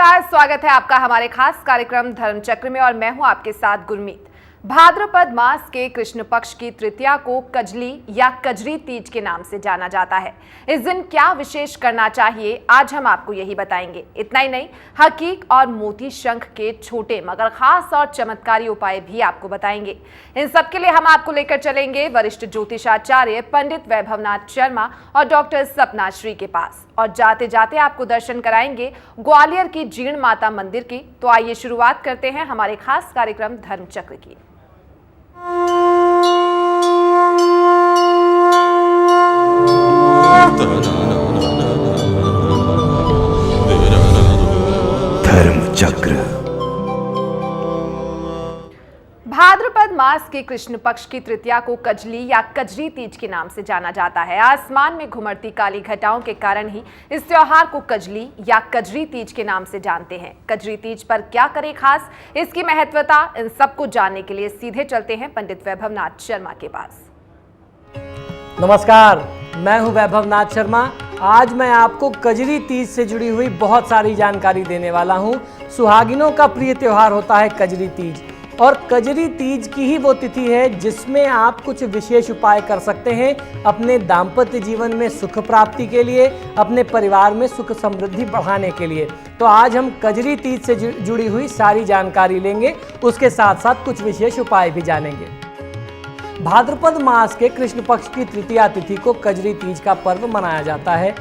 नमस्कार, स्वागत है आपका हमारे खास कार्यक्रम धर्मचक्र में और मैं हूं आपके साथ गुरमीत। भाद्रपद मास के कृष्ण पक्ष की तृतीया को कजली या कजरी तीज के नाम से जाना जाता है। इस दिन क्या विशेष करना चाहिए, आज हम आपको यही बताएंगे। इतना ही नहीं, हकीक और मोती शंख के छोटे मगर खास और चमत्कारी उपाय भी आपको बताएंगे। इन सब के लिए हम आपको लेकर चलेंगे वरिष्ठ ज्योतिषाचार्य पंडित वैभवनाथ शर्मा और डॉक्टर सपना श्री के पास, और जाते जाते आपको दर्शन कराएंगे ग्वालियर की जीर्ण माता मंदिर की। तो आइए शुरुआत करते हैं हमारे खास कार्यक्रम धर्मचक्र की। धर्मचक्र। भाद्रपद मास के कृष्ण पक्ष की तृतीया को कजली या कजरी तीज के नाम से जाना जाता है। आसमान में घुमड़ती काली घटाओं के कारण ही इस त्योहार को कजली या कजरी तीज के नाम से जानते हैं। कजरी तीज पर क्या करें खास, इसकी महत्वता, इन सबको जानने के लिए सीधे चलते हैं पंडित वैभवनाथ शर्मा के पास। नमस्कार, मैं हूं वैभवनाथ शर्मा। आज मैं आपको कजरी तीज से जुड़ी हुई बहुत सारी जानकारी देने वाला हूं। सुहागिनों का प्रिय त्योहार होता है कजरी तीज, और कजरी तीज की ही वो तिथि है जिसमें आप कुछ विशेष उपाय कर सकते हैं अपने दाम्पत्य जीवन में सुख प्राप्ति के लिए, अपने परिवार में सुख समृद्धि बढ़ाने के लिए। तो आज हम कजरी तीज से जुड़ी हुई सारी जानकारी लेंगे, उसके साथ साथ कुछ विशेष उपाय भी जानेंगे। भाद्रपद मास के कृष्ण पक्ष की तृतीया तिथि को कजरी तीज का पर्व मनाया जाता है।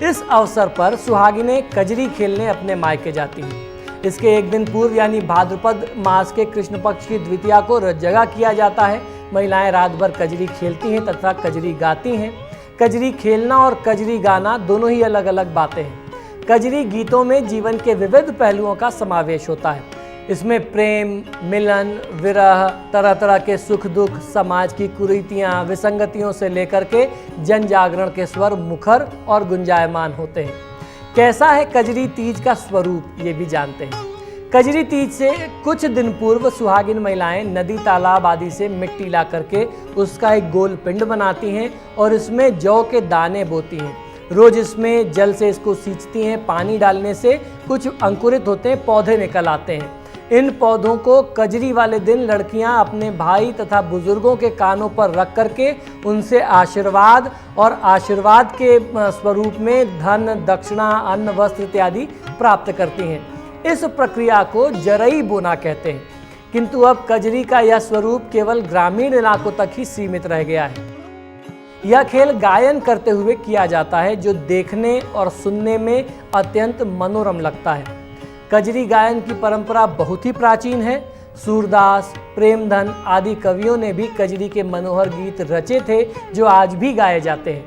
इस अवसर पर सुहागिनें कजरी खेलने अपने मायके जाती हैं। इसके एक दिन पूर्व यानी भाद्रपद मास के कृष्ण पक्ष की द्वितीया को रतजगा किया जाता है। महिलाएं रात भर कजरी खेलती हैं तथा कजरी गाती हैं। कजरी खेलना और कजरी गाना दोनों ही अलग अलग बातें हैं। कजरी गीतों में जीवन के विविध पहलुओं का समावेश होता है। इसमें प्रेम, मिलन, विरह, तरह तरह के सुख दुख, समाज की कुरीतियाँ, विसंगतियों से लेकर के जन जागरण के स्वर मुखर और गुंजायमान होते हैं। कैसा है कजरी तीज का स्वरूप, ये भी जानते हैं। कजरी तीज से कुछ दिन पूर्व सुहागिन महिलाएं नदी, तालाब आदि से मिट्टी ला करके उसका एक गोल पिंड बनाती हैं और इसमें जौ के दाने बोती हैं। रोज इसमें जल से इसको सींचती हैं। पानी डालने से कुछ अंकुरित होते हैं, पौधे निकल आते हैं। इन पौधों को कजरी वाले दिन लड़कियां अपने भाई तथा बुजुर्गों के कानों पर रख करके उनसे आशीर्वाद और आशीर्वाद के स्वरूप में धन, दक्षिणा, अन्न, वस्त्र इत्यादि प्राप्त करती हैं। इस प्रक्रिया को जरई बोना कहते हैं, किंतु अब कजरी का यह स्वरूप केवल ग्रामीण इलाकों तक ही सीमित रह गया है। यह खेल गायन करते हुए किया जाता है, जो देखने और सुनने में अत्यंत मनोरम लगता है। कजरी गायन की परंपरा बहुत ही प्राचीन है। सूरदास, प्रेमधन आदि कवियों ने भी कजरी के मनोहर गीत रचे थे, जो आज भी गाए जाते हैं।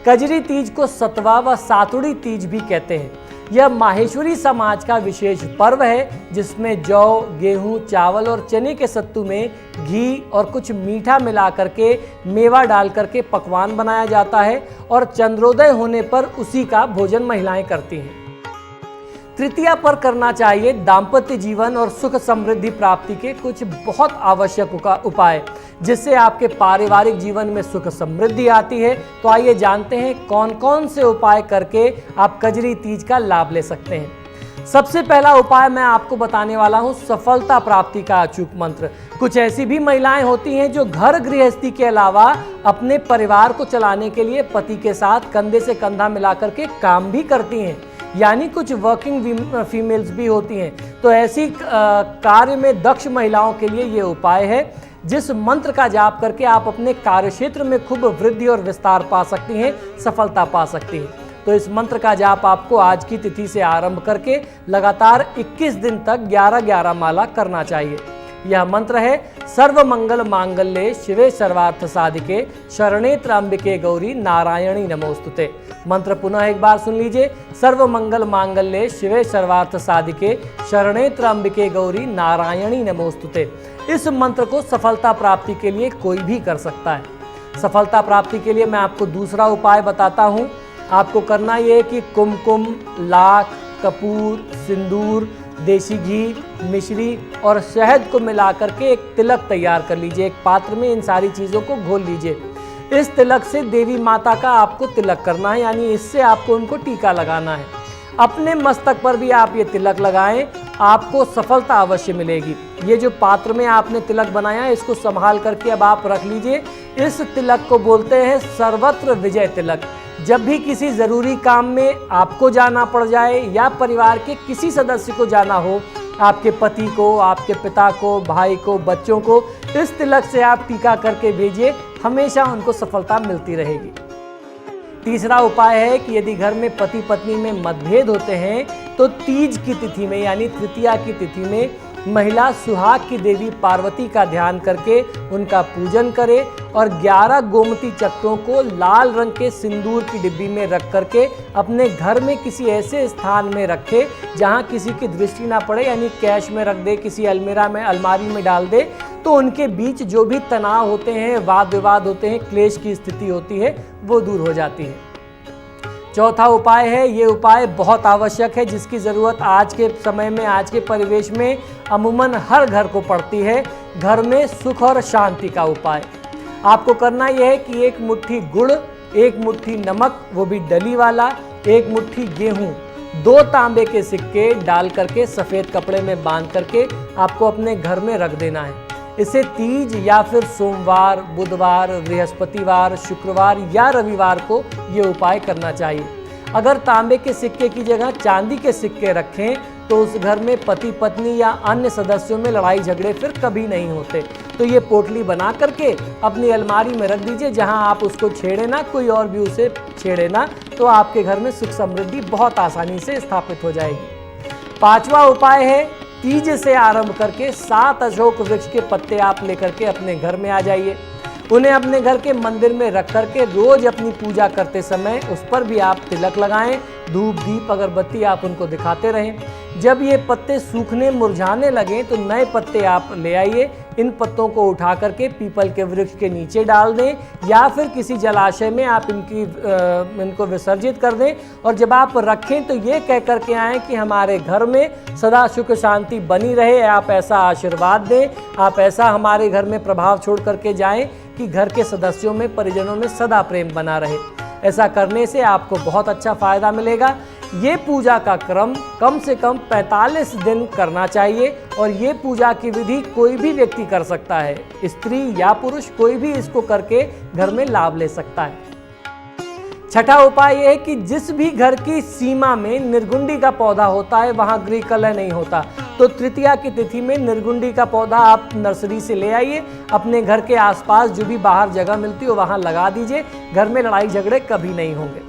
कजरी तीज को सतवा व सातुड़ी तीज भी कहते हैं। यह माहेश्वरी समाज का विशेष पर्व है, जिसमें जौ, गेहूं, चावल और चने के सत्तू में घी और कुछ मीठा मिला करके, मेवा डाल करके पकवान बनाया जाता है और चंद्रोदय होने पर उसी का भोजन महिलाएं करती हैं। तृतीया पर करना चाहिए दाम्पत्य जीवन और सुख समृद्धि प्राप्ति के कुछ बहुत आवश्यक उपाय, जिससे आपके पारिवारिक जीवन में सुख समृद्धि आती है। तो आइए जानते हैं कौन कौन से उपाय करके आप कजरी तीज का लाभ ले सकते हैं। सबसे पहला उपाय मैं आपको बताने वाला हूं सफलता प्राप्ति का अचूक मंत्र। कुछ ऐसी भी महिलाएं होती हैं जो घर गृहस्थी के अलावा अपने परिवार को चलाने के लिए पति के साथ कंधे से कंधा मिलाकर के काम भी करती हैं, यानी कुछ वर्किंग फीमेल्स भी होती हैं। तो ऐसी कार्य में दक्ष महिलाओं के लिए ये उपाय है, जिस मंत्र का जाप करके आप अपने कार्यक्षेत्र में खूब वृद्धि और विस्तार पा सकती हैं, सफलता पा सकती हैं। तो इस मंत्र का जाप आपको आज की तिथि से आरंभ करके लगातार 21 दिन तक 11-11 माला करना चाहिए। यह मंत्र है, सर्व मंगल मांगल्ये शिवे सर्वार्थ साधिके शरणे त्र्यंबिके गौरी नारायणी नमोस्तुते। मंत्र पुनः एक बार सुन लीजिए, सर्व मंगल मांगल्ये शिवे सर्वार्थ साधिके शरणे त्र्यंबिके गौरी नारायणी नमोस्तुते। इस मंत्र को सफलता प्राप्ति के लिए कोई भी कर सकता है। सफलता प्राप्ति के लिए मैं आपको दूसरा उपाय बताता हूँ। आपको करना ये है कि कुमकुम, लाख, कपूर, सिंदूर, देसी घी, मिश्री और शहद को मिलाकर के एक तिलक तैयार कर लीजिए। एक पात्र में इन सारी चीज़ों को घोल लीजिए। इस तिलक से देवी माता का आपको तिलक करना है, यानी इससे आपको उनको टीका लगाना है। अपने मस्तक पर भी आप ये तिलक लगाएं, आपको सफलता अवश्य मिलेगी। ये जो पात्र में आपने तिलक बनाया है, इसको संभाल करके अब आप रख लीजिए। इस तिलक को बोलते हैं सर्वत्र विजय तिलक। जब भी किसी ज़रूरी काम में आपको जाना पड़ जाए या परिवार के किसी सदस्य को जाना हो, आपके पति को, आपके पिता को, भाई को, बच्चों को, इस तिलक से आप टीका करके भेजिए, हमेशा उनको सफलता मिलती रहेगी। तीसरा उपाय है कि यदि घर में पति पत्नी में मतभेद होते हैं तो तीज की तिथि में यानी तृतीया की तिथि में महिला सुहाग की देवी पार्वती का ध्यान करके उनका पूजन करे और 11 गोमती चक्रों को लाल रंग के सिंदूर की डिब्बी में रख करके अपने घर में किसी ऐसे स्थान में रखे जहां किसी की दृष्टि ना पड़े, यानी कैश में रख दे, किसी अलमीरा में, अलमारी में डाल दे, तो उनके बीच जो भी तनाव होते हैं, वाद विवाद होते हैं, क्लेश की स्थिति होती है, वो दूर हो जाती है। चौथा उपाय है, ये उपाय बहुत आवश्यक है, जिसकी ज़रूरत आज के समय में, आज के परिवेश में अमूमन हर घर को पड़ती है। घर में सुख और शांति का उपाय आपको करना यह है कि 1 मुट्ठी गुड़, 1 मुट्ठी नमक, वो भी डली वाला, 1 मुट्ठी गेहूं, 2 तांबे के सिक्के डाल करके सफ़ेद कपड़े में बांध करके आपको अपने घर में रख देना है। इसे तीज या फिर सोमवार, बुधवार, बृहस्पतिवार, शुक्रवार या रविवार को ये उपाय करना चाहिए। अगर तांबे के सिक्के की जगह चांदी के सिक्के रखें तो उस घर में पति पत्नी या अन्य सदस्यों में लड़ाई झगड़े फिर कभी नहीं होते। तो ये पोटली बना करके अपनी अलमारी में रख दीजिए, जहां आप उसको छेड़े ना, कोई और भी उसे छेड़े ना, तो आपके घर में सुख समृद्धि बहुत आसानी से स्थापित हो जाएगी। 5वां उपाय है, तीज से आरंभ करके 7 अशोक वृक्ष के पत्ते आप लेकर के अपने घर में आ जाइए। उन्हें अपने घर के मंदिर में रख करके रोज अपनी पूजा करते समय उस पर भी आप तिलक लगाएं, धूप दीप अगरबत्ती आप उनको दिखाते रहें। जब ये पत्ते सूखने मुरझाने लगें तो नए पत्ते आप ले आइए। इन पत्तों को उठा करके पीपल के वृक्ष के नीचे डाल दें या फिर किसी जलाशय में आप इनको विसर्जित कर दें। और जब आप रखें तो ये कह करके आएँ कि हमारे घर में सदा सुख शांति बनी रहे, आप ऐसा आशीर्वाद दें, आप ऐसा हमारे घर में प्रभाव छोड़ करके जाएं कि घर के सदस्यों में, परिजनों में सदा प्रेम बना रहे। ऐसा करने से आपको बहुत अच्छा फायदा मिलेगा। ये पूजा का क्रम कम से कम 45 दिन करना चाहिए और ये पूजा की विधि कोई भी व्यक्ति कर सकता है, स्त्री या पुरुष, कोई भी इसको करके घर में लाभ ले सकता है। छठा उपाय यह है कि जिस भी घर की सीमा में निर्गुंडी का पौधा होता है वहां गृह कलह नहीं होता, तो तृतीया की तिथि में निर्गुंडी का पौधा आप नर्सरी से ले आइए, अपने घर के आसपास जो भी बाहर जगह मिलती हो वहां लगा दीजिए। घर में लड़ाई झगड़े कभी नहीं होंगे।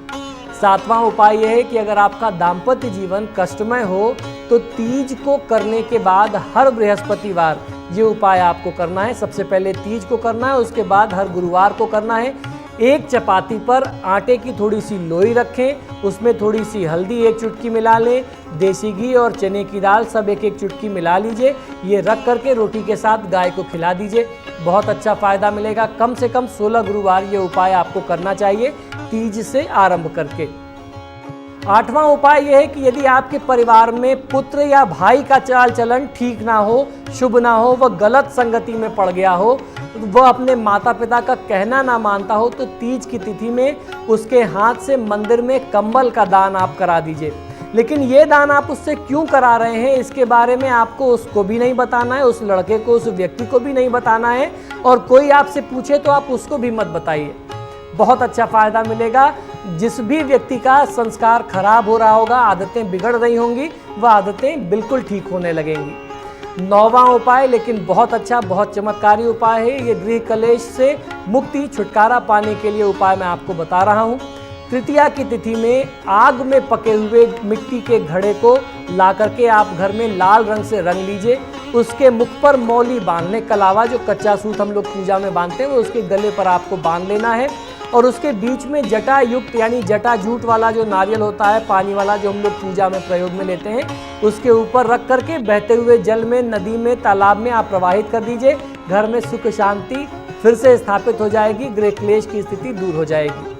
7वां उपाय यह है कि अगर आपका दाम्पत्य जीवन कष्टमय हो तो तीज को करने के बाद हर बृहस्पतिवार ये उपाय आपको करना है। सबसे पहले तीज को करना है, उसके बाद हर गुरुवार को करना है। एक चपाती पर आटे की थोड़ी सी लोई रखें, उसमें थोड़ी सी हल्दी 1 चुटकी मिला लें, देसी घी और चने की दाल सब 1-1 चुटकी मिला लीजिए। ये रख करके रोटी के साथ गाय को खिला दीजिए, बहुत अच्छा फायदा मिलेगा। कम से कम 16 गुरुवार ये उपाय आपको करना चाहिए तीज से आरंभ करके। 8वां उपाय यह है कि यदि आपके परिवार में पुत्र या भाई का चाल चलन ठीक ना हो, शुभ ना हो, वह गलत संगति में पड़ गया हो, वह अपने माता पिता का कहना ना मानता हो, तो तीज की तिथि में उसके हाथ से मंदिर में कंबल का दान आप करा दीजिए। लेकिन ये दान आप उससे क्यों करा रहे हैं इसके बारे में आपको उसको भी नहीं बताना है, उस लड़के को, उस व्यक्ति को भी नहीं बताना है, और कोई आपसे पूछे तो आप उसको भी मत बताइए। बहुत अच्छा फायदा मिलेगा। जिस भी व्यक्ति का संस्कार खराब हो रहा होगा, आदतें बिगड़ रही होंगी, वह आदतें बिल्कुल ठीक होने लगेंगी। 9वां उपाय लेकिन बहुत अच्छा, बहुत चमत्कारी उपाय है। ये गृह कलेश से मुक्ति, छुटकारा पाने के लिए उपाय मैं आपको बता रहा हूँ। तृतीया की तिथि में आग में पके हुए मिट्टी के घड़े को ला करके आप घर में लाल रंग से रंग लीजिए। उसके मुख पर मौली बांधने के अलावा जो कच्चा सूत हम लोग पूजा में बांधते हैं वो उसके गले पर आपको बांध लेना है, और उसके बीच में जटा युक्त यानी जटा जूट वाला जो नारियल होता है पानी वाला, जो हम लोग पूजा में प्रयोग में लेते हैं, उसके ऊपर रख करके बहते हुए जल में, नदी में, तालाब में आप प्रवाहित कर दीजिए। घर में सुख शांति फिर से स्थापित हो जाएगी, गृह क्लेश की स्थिति दूर हो जाएगी।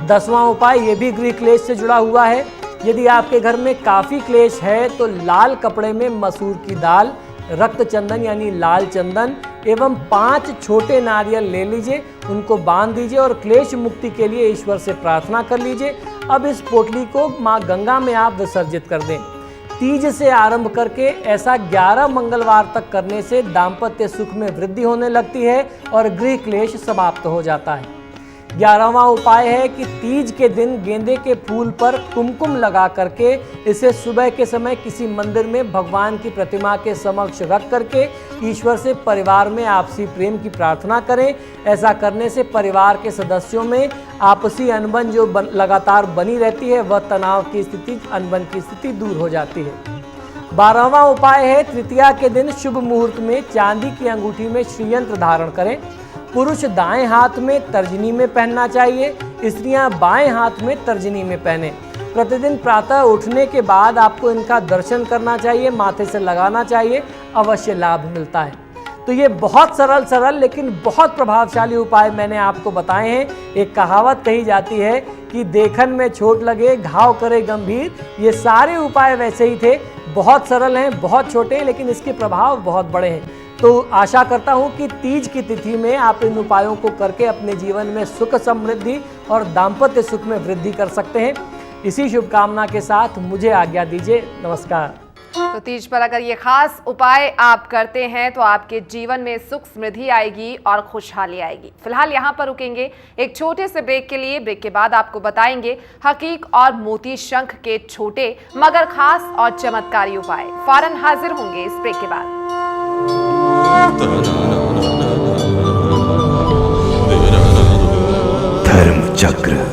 10वां उपाय ये भी गृह क्लेश से जुड़ा हुआ है। यदि आपके घर में काफ़ी क्लेश है तो लाल कपड़े में मसूर की दाल, रक्त चंदन यानी लाल चंदन एवं 5 छोटे नारियल ले लीजिए, उनको बांध दीजिए और क्लेश मुक्ति के लिए ईश्वर से प्रार्थना कर लीजिए। अब इस पोटली को माँ गंगा में आप विसर्जित कर दें। तीज से आरंभ करके ऐसा 11 मंगलवार तक करने से दाम्पत्य सुख में वृद्धि होने लगती है और गृह क्लेश समाप्त हो जाता है। 11वां उपाय है कि तीज के दिन गेंदे के फूल पर कुमकुम लगा करके इसे सुबह के समय किसी मंदिर में भगवान की प्रतिमा के समक्ष रख करके ईश्वर से परिवार में आपसी प्रेम की प्रार्थना करें। ऐसा करने से परिवार के सदस्यों में आपसी अनबन जो लगातार बनी रहती है वह तनाव की स्थिति, अनबन की स्थिति दूर हो जाती है। 12वां उपाय है तृतीया के दिन शुभ मुहूर्त में चांदी की अंगूठी में श्रीयंत्र धारण करें। पुरुष दाएं हाथ में तर्जनी में पहनना चाहिए, स्त्रियां बाएं हाथ में तर्जनी में पहने। प्रतिदिन प्रातः उठने के बाद आपको इनका दर्शन करना चाहिए, माथे से लगाना चाहिए, अवश्य लाभ मिलता है। तो ये बहुत सरल लेकिन बहुत प्रभावशाली उपाय मैंने आपको बताए हैं। एक कहावत कही जाती है कि देखन में चोट लगे घाव करे गंभीर। ये सारे उपाय वैसे ही थे, बहुत सरल हैं, बहुत छोटे हैं, लेकिन इसके प्रभाव बहुत बड़े हैं। तो आशा करता हूँ कि तीज की तिथि में आप इन उपायों को करके अपने जीवन में सुख समृद्धि और दाम्पत्य सुख में वृद्धि कर सकते हैं। इसी शुभकामना के साथ मुझे आज्ञा दीजिए। नमस्कार। तो तीज पर अगर ये खास उपाय आप करते हैं तो आपके जीवन में सुख समृद्धि आएगी और खुशहाली आएगी। फिलहाल यहाँ पर रुकेंगे एक छोटे से ब्रेक के लिए। ब्रेक के बाद आपको बताएंगे हकीक और मोती शंख के छोटे मगर खास और चमत्कारी उपाय। फौरन हाजिर होंगे इस ब्रेक के बाद। धर्म चक्र।